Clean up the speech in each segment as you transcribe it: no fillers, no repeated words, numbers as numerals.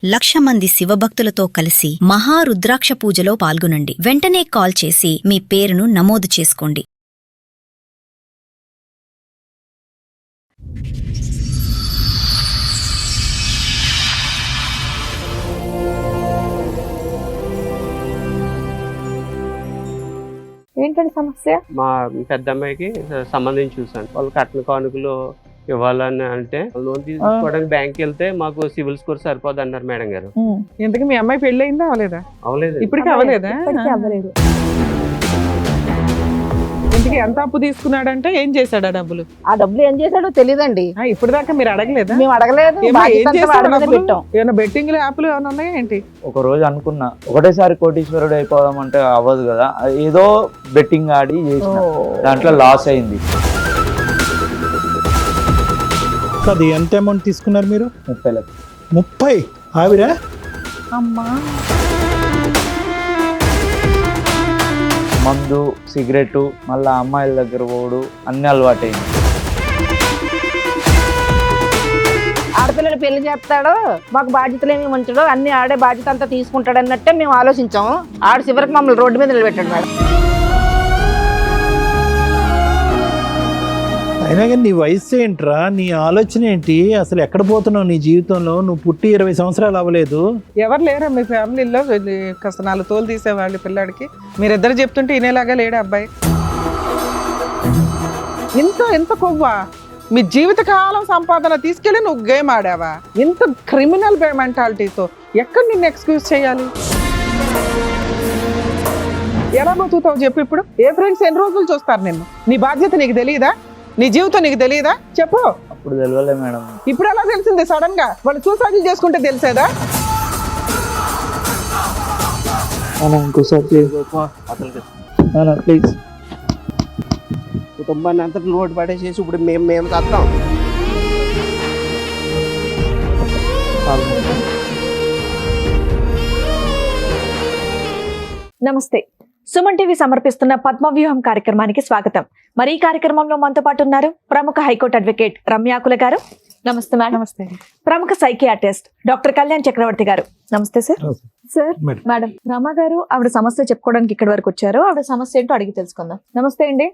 1,00,000 మంది శివభక్తులతో కలిసి మహారుద్రాక్ష పూజలో పాల్గొనండి. వెంటనే కాల్ చేసి మీ పేరును నమోదు చేసుకోండి. ఏంటండి సమస్య? మా పెద్దమ్మాయికి సంబంధించి చూసాను. వాళ్ళు కట్న కానుకలు ఇవ్వాలని అంటే లోన్ తీసుకోవడానికి బ్యాంక్ వెళ్తే మాకు సివిల్ స్కోర్ సరిపోదు అన్నారు మేడం గారు. ఇంతకీ మీ అమ్మాయి పెళ్లి అయిందా అవలేదా? అవలేదు. ఇప్పటికీ అవలేదా? అవ్వలేదు. ఇంతకీ ఎంత అప్పు తీసుకున్నాడంటే ఏం చేశాడు ఆ డబ్బులు? ఆ డబ్బులు ఏం చేశాడో తెలియదండి. ఇప్పుడు దాకా మీరు అడగలేదా? మేము అడగలేదు. ఏమైనా బెట్టింగ్ యాప్లు ఏమైనా ఉన్నాయా ఏంటి? ఒక రోజు అనుకున్నా ఒకటేసారి కోటీశ్వరుడు అయిపోదాం అంటే అవ్వదు కదా, ఏదో బెట్టింగ్ ఆడి చేసిన దాంట్లో లాస్ అయింది. అది ఎంత అమౌంట్ తీసుకున్నారు మీరు? 30 లక్షలు. 30? ఆవిడ అమ్మా మందు, సిగరెట్, మళ్ళీ అమ్మాయిల దగ్గర పోడు అన్ని అలవాటైంది. ఆడపిల్లలు పెళ్లి చేస్తాడో మాకు బాధ్యతలు ఏమి ఉంచడో అన్ని ఆడే బాధ్యత అంతా తీసుకుంటాడు అన్నట్టే మేము ఆలోచించాము. ఆడ చివరికి మమ్మల్ని రోడ్డు మీద నిలబెట్టాడు మేడం. అయినా కానీ నీ వయసు ఏంట్రా, నీ ఆలోచన ఏంటి, అసలు ఎక్కడ పోతున్నావు నీ జీవితంలో? నువ్వు పుట్టి 20 సంవత్సరాలు అవ్వలేదు. ఎవరు లేరా మీ ఫ్యామిలీలో కాస్త 4 తోలు తీసేవాళ్ళు పిల్లాడికి? మీరిద్దరు చెప్తుంటే వినేలాగా లేడా అబ్బాయి? ఎంత కొవ్వా? మీ జీవితకాలం సంపాదన తీసుకెళ్ళి నువ్వు గేమ్ ఆడావా? ఇంత క్రిమినల్ మెంటాలిటీతో ఎక్కడ నిన్ను ఎక్స్క్యూజ్ చేయాలి? ఎలా బతుకుతావు చెప్పు? ఇప్పుడు ఏ ఫ్రెండ్స్ ఎన్ని రోజులు చూస్తారు నిన్ను? నీ బాధ్యత నీకు తెలియదా? నీ జీవితం నీకు తెలియదా? చెప్పు. అప్పుడు తెలియలే మేడం. ఇప్పుడు ఎలా తెలిసింది సడన్ గా? వాళ్ళు సూసైడ్ చేసుకుంటే తెలిసేదా? ఇంకోసారి ప్లీజ్. కుటుంబాన్ని అంతా లోటు పడేసేసి ఇప్పుడు మేము చేస్తాం. నమస్తే. సుమన్ టీవీ సమర్పిస్తున్న పద్మవ్యూహం కార్యక్రమానికి స్వాగతం. మరి ఈ కార్యక్రమంలో మనతో పాటు ఉన్నారు ప్రముఖ హైకోర్టు అడ్వకేట్ రమ్యాకుల గారు. నమస్తే మేడం. నమస్తే. ప్రముఖ సైకియాట్రిస్ట్ డాక్టర్ కళ్యాణ్ చక్రవర్తి గారు. నమస్తే సార్. సార్ మేడం రమ గారు ఆవిడ సమస్య చెప్పుకోవడానికి ఇక్కడి వరకు వచ్చారు. ఆవిడ సమస్య ఏంటో అడిగి తెలుసుకుందాం. నమస్తే అండి.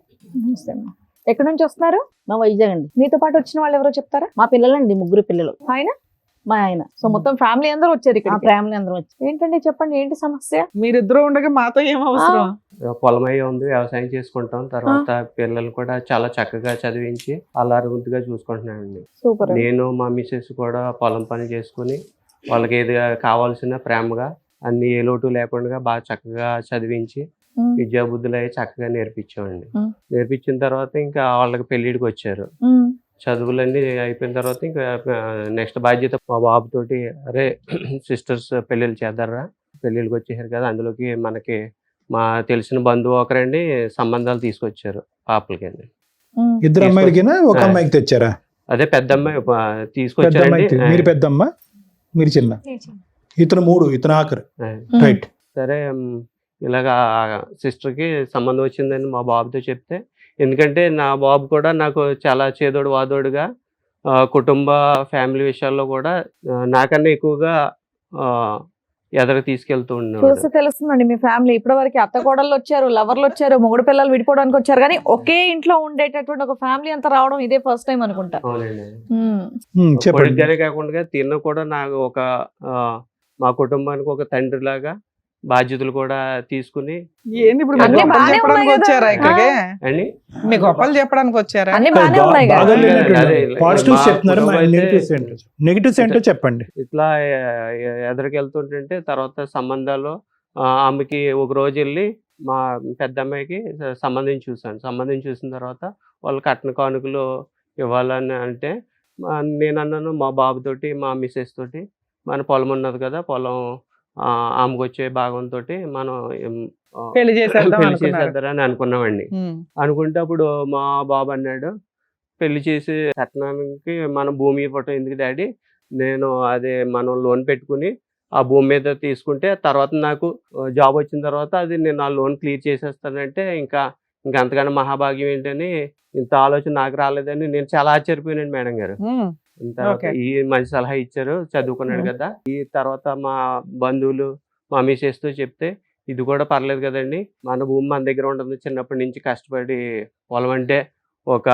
నమస్తే అమ్మా. ఎక్కడి నుంచి వస్తున్నారు? మా వైజాగ్ అండి. మీతో పాటు వచ్చిన వాళ్ళు ఎవరో చెప్తారా? మా పిల్లలండి, 3 పిల్లలు. ఆయన మా ఆయన. సో మొత్తం ఫ్యామిలీ అందరూ వచ్చారు ఇక్కడ. ఫ్యామిలీ అందరం వచ్చి. ఏంటండి చెప్పండి, ఏంటి సమస్య? మీరిద్దరు ఉండగా మాతో ఏం అవసరం? పొలమయ్య ఉంది, వ్యవసాయం చేసుకుంటాం. తర్వాత పిల్లలు కూడా చాలా చక్కగా చదివించి అల్లారుముద్దుగా చూసుకుంటున్నానండి. సూపర్. నేను మా మిసెస్ కూడా పొలం పని చేసుకుని వాళ్ళకి ఏది కావాల్సిన ప్రేమగా అన్ని ఏ లోటు లేకుండా బాగా చక్కగా చదివించి విద్యాబుద్ధులు అవి చక్కగా నేర్పించామండి. నేర్పించిన తర్వాత ఇంకా వాళ్ళకి పెళ్లిడికి వచ్చారు. చదువులన్నీ అయిపోయిన తర్వాత ఇంకా నెక్స్ట్ బాధ్యత మా బాబుతోటి, అరే సిస్టర్స్ పెళ్ళిళ్ళు చేద్దారా, పెళ్ళిళ్ళకి వచ్చేసారు కదా, అందులోకి మనకి మా తెలిసిన బంధువు ఒకరండి సంబంధాలు తీసుకొచ్చారు పాపలకండి. 2 అమ్మాయిలకినా ఒక అమ్మాయికి తెచ్చారా? అదే పెద్ద అమ్మాయి తీసుకొచ్చారండి. మీరు పెద్దమ్మ, మీరు చిన్న, ఇతను 3, ఇతను ఆఖరు. రైట్. సరే ఇలాగా సిస్టర్కి సంబంధం వచ్చిందని మా బాబుతో చెప్తే, ఎందుకంటే నా బాబు కూడా నాకు చాలా చేదోడు వాదోడుగా కుటుంబ ఫ్యామిలీ విషయాల్లో కూడా నాకన్నా ఎక్కువగా ఎదరికి తీసుకెళ్తూ ఉన్నాడు. చూసి తెలుస్తుందండి మీ ఫ్యామిలీ. ఇప్పటి వరకు అత్త కోడళ్ళు వచ్చారు, లవర్లు వచ్చారు, మొగుడు పిల్లలు విడిపోవడానికి వచ్చారు, కానీ ఒకే ఇంట్లో ఉండేటటువంటి ఒక ఫ్యామిలీ అంతా రావడం ఇదే ఫస్ట్ టైం అనుకుంటా. అవునండి. కొడుకుగానే కాకుండా తిన్న కూడా నాకు ఒక మా కుటుంబానికి ఒక తండ్రి లాగా బాధ్యతలు కూడా తీసుకుని. ఏంది ఇప్పుడు చెప్పడానికి వచ్చారా ఇక్కడికి? అండి మీ గొప్పలు చెప్పడానికి వచ్చారా? నెగిటివ్స్ ఏంటో చెప్పండి. ఇట్లా ఎదరికి వెళ్తుంటే తర్వాత సంబంధాలు ఆమెకి ఒక రోజు వెళ్ళి మా పెద్ద అమ్మాయికి సంబంధం చూసిన తర్వాత వాళ్ళు కట్న కానుకలు ఇవ్వాలని అంటే నేను అన్నాను మా బాబుతోటి, మా మిసెస్ తోటి, మన పొలం ఉన్నది కదా, పొలం ఆమెకు వచ్చే భాగంతో మనం పెళ్లి చేసేద్దారని అనుకున్నామండి. అనుకుంటే అప్పుడు మా బాబు అన్నాడు, పెళ్లి చేసి కట్నానికి మన భూమి ఇవ్వటం ఎందుకు డాడీ, నేను అదే మనం లోన్ పెట్టుకుని ఆ భూమి మీద తీసుకుంటే తర్వాత నాకు జాబ్ వచ్చిన తర్వాత అది నేను ఆ లోన్ క్లియర్ చేసేస్తానంటే ఇంకా అంతకన్నా మహాభాగ్యం ఏంటని ఇంత ఆలోచన నాకు రాలేదని నేను చాలా ఆశ్చర్యపోయానండి మేడం గారు. తర్వాత Okay. ఈ మంచి సలహా ఇచ్చారు, చదువుకున్నాడు కదా. ఈ తర్వాత మా బంధువులు మా మిసెస్తో చెప్తే ఇది కూడా పర్లేదు కదండి, మన భూమి మన దగ్గర ఉంటుంది, చిన్నప్పటి నుంచి కష్టపడి పొలం అంటే ఒక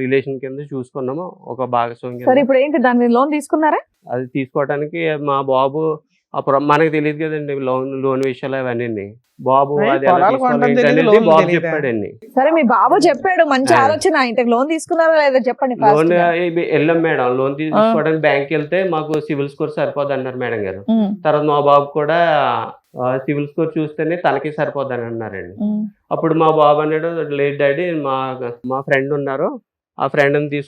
రిలేషన్ కింద చూసుకున్నాము, ఒక భాగస్వామి సరే కింద. ఇప్పుడు ఏంటి దాని లోన్ తీసుకున్నారా? అది తీసుకోవడానికి మా బాబు అప్పుడు మనకు తెలియదు కదండి లోన్ విషయాలు అవన్నీ. బాబు అయ్య, అది ఎలా పొలాలు తీసుకోవాలి కొనడం ఏంటి తెలీదు, అనేది లోన్లు బాబు తెలీదా? చెప్పాడండి. సరే మీ బాబు చెప్పాడు, మంచి ఆ. ఆలోచన. ఇంతకు లోన్ తీసుకున్నారా లేదా చెప్పండి fast లోన్ గా. వెళ్ళాం మేడం, లోన్ తీసుకోవడానికి బ్యాంక్ వెళ్తే మాకు సివిల్ స్కోర్ సరిపోదు అన్నారు మేడం గారు. తర్వాత మా బాబు కూడా సివిల్ స్కోర్ చూస్తేనే తనకి సరిపోద్దని అన్నారండి. అప్పుడు మా బాబు అన్నాడు, లేదు డాడీ, మా ఫ్రెండ్ ఉన్నారు, ఆ ఫ్రెండ్ని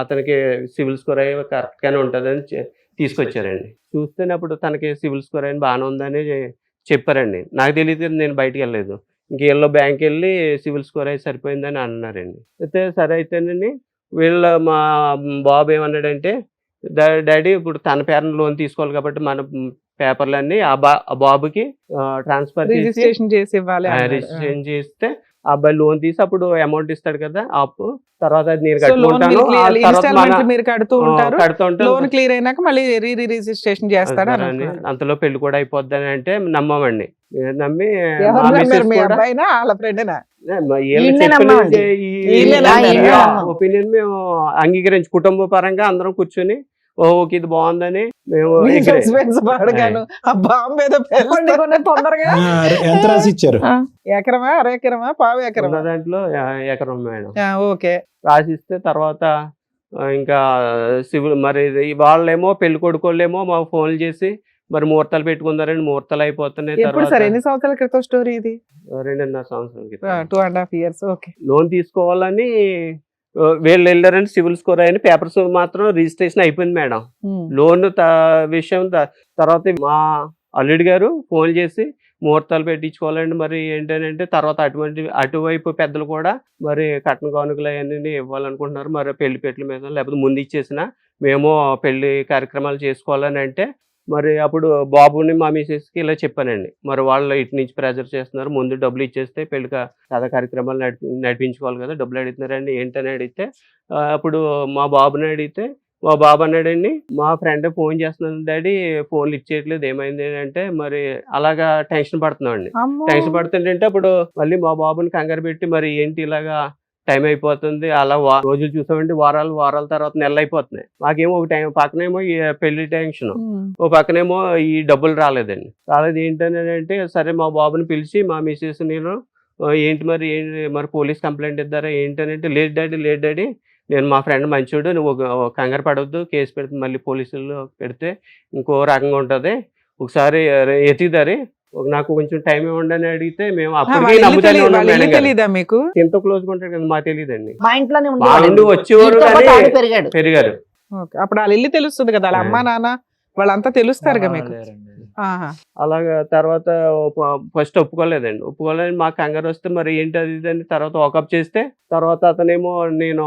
అతనికి సివిల్ స్కోర్ అయ్యి కరెక్ట్గానే ఉంటుందని తీసుకొచ్చారండి. చూస్తేనే అప్పుడు తనకి సివిల్ స్కోర్ అయిన బాగానే ఉందని చెప్పారండి. నాకు తెలియదు కదా, నేను బయటికి వెళ్ళలేదు. ఇంకేళ్ళలో బ్యాంక్ వెళ్ళి సివిల్ స్కోర్ అయి సరిపోయిందని అన్నారండి. అయితే సరే అయితేనండి, మా బాబు ఏమన్నాడంటే, డాడీ ఇప్పుడు తన పేరున లోన్ తీసుకోవాలి కాబట్టి మన పేపర్లన్నీ ఆ బాబుకి ట్రాన్స్ఫర్ చేసి రిజిస్ట్రేషన్ చేసి ఇవ్వాలి అన్నాడు. రిజిస్ట్రేషన్ చేస్తే ఆ అబ్బాయి లోన్ తీసి అప్పుడు అమౌంట్ ఇస్తాడు కదా అప్పు, తర్వాత అది నేను సో లోన్ కట్టుకుంటాను, ఆ తర్వాత ఇన్స్టాల్మెంట్ మీరు కడుతూ ఉంటారు, కడుతూ ఉంటాను. లోన్ క్లియర్ అయినాక మళ్ళీ రిజిస్ట్రేషన్ చేస్తాడు అని అన్నారు. అంతలో పెళ్లి కూడా అయిపోద్దని అంటే నమ్మమండి. నమ్మి ఎవరు మా నమ్మారు? మిస్సెస్ మీ కూడా అబ్బాయినా వాళ్ళ ఫ్రెండేనా? ఈయన్నే నమ్మమండి. ఈయన్నే నమ్మం. ఒపీనియన్ మేము అంగీకరించి కుటుంబ పరంగా అందరం కూర్చొని ఓకే ఇది బాగుందని మేము మీ agree. సస్పెన్స్ పాడగాను ఆ బాంబు ఏదో కొన్ని కొన్ని తొందరగా ఎంత రాసి ఇచ్చారు? ఎకరమా, అర ఎకరమా, పావు ఉన్న ఎకరమా? దాంట్లో ఎకరం మేడం ఓకే. రాసిస్తే తర్వాత ఇంకా సివిల్ మరి వాళ్ళేమో పెళ్లి కొడుకోళ్ళేమో మాకు ఫోన్లు చేసి మరి ముహూర్తాలు పెట్టుకున్నారండి, ముహూర్తాలు అయిపోతున్నాయి. ఎప్పుడు తర్వాత సార్, ఎన్ని సంవత్సరాల క్రితం స్టోరీ ఇది? 2.5 సంవత్సరాల క్రితం 2.5 years. ఓకే. లోన్ తీసుకోవాలని వీళ్ళు వెళ్ళారని సివిల్ స్కోర్ అయిన పేపర్స్ మాత్రం రిజిస్ట్రేషన్ అయిపోయింది మేడం. లోన్ విషయం తర్వాత మా అల్లుడి గారు ఫోన్ చేసి ముహూర్తాలు పెట్టించుకోవాలండి, మరి ఏంటంటే తర్వాత అటువైపు పెద్దలు కూడా మరి కట్న కానుకలు అవన్నీ ఇవ్వాలనుకుంటున్నారు, మరి పెళ్లి పెట్ల మీద లేకపోతే ముందు ఇచ్చేసిన మేము పెళ్లి కార్యక్రమాలు చేసుకోవాలని అంటే, మరి అప్పుడు బాబుని మా మిసెస్కి ఇలా చెప్పానండి. మరి వాళ్ళు ఇటు నుంచి ప్రెజర్ చేస్తున్నారు, ముందు డబ్బులు ఇచ్చేస్తే పెళ్లి కథ కార్యక్రమాలు నడిపించుకోవాలి కదా, డబ్బులు అడుగుతున్నారండి ఏంటని అడిగితే, అప్పుడు మా బాబుని అడిగితే మా బాబు అన్నాడండి, మా ఫ్రెండ్ ఫోన్ చేస్తున్నాను డాడీ, ఫోన్లు ఇచ్చేయట్లేదు, ఏమైంది అంటే మరి అలాగా టెన్షన్ పడుతున్నామండి. టెన్షన్ పడుతుంటే అప్పుడు మళ్ళీ మా బాబుని కంగారు పెట్టి, మరి ఏంటి ఇలాగా టైం అయిపోతుంది, అలా రోజులు చూసామండి, వారాల తర్వాత నెలలు అయిపోతున్నాయి. మాకేమో ఒక టైం పక్కనేమో ఈ పెళ్లి టెన్షన్, ఓ పక్కనేమో ఈ డబ్బులు రాలేదు ఏంటని అంటే, సరే మా బాబుని పిలిచి మా మిసెస్ నేను ఏంటి మరి పోలీస్ కంప్లైంట్ ఇద్దారా ఏంటనంటే, లేదు డాడీ నేను మా ఫ్రెండ్ మంచోడు, నువ్వు కంగారు పడవద్దు, కేసు పెడితే మళ్ళీ పోలీసులు పెడితే ఇంకో రకంగా ఉంటుంది, ఒకసారి ఎతిదారి నాకు కొంచెం టైం ఇవ్వండి అని అడిగితే మేము అప్పటికే నమ్ముతానే ఉన్నాం మేడం గారు. తెలీదా మీకు? ఎంతో క్లోజ్ గా ఉంటాడు కదా, మాకు తెలియదండి. మా ఇంట్లోనే మా నుండి ఉండేవాడు. వచ్చేవారు వీడితో పాటు కానీ ఆడు పెరిగాడు. పెరిగారు. ఓకే. అప్పుడు వాళ్ళ ఇల్లు తెలుస్తుంది కదా, వాళ్ళ అమ్మా నాన్న వాళ్ళంతా తెలుస్తారుగా మీకు. ఆహా. అలాగా తర్వాత ఫస్ట్ ఒప్పుకోలేదండి. మాకు కంగారు వస్తే మరి ఏంటి అది ఇది అని తర్వాత వాకప్ చేస్తే, తర్వాత అతనేమో నేను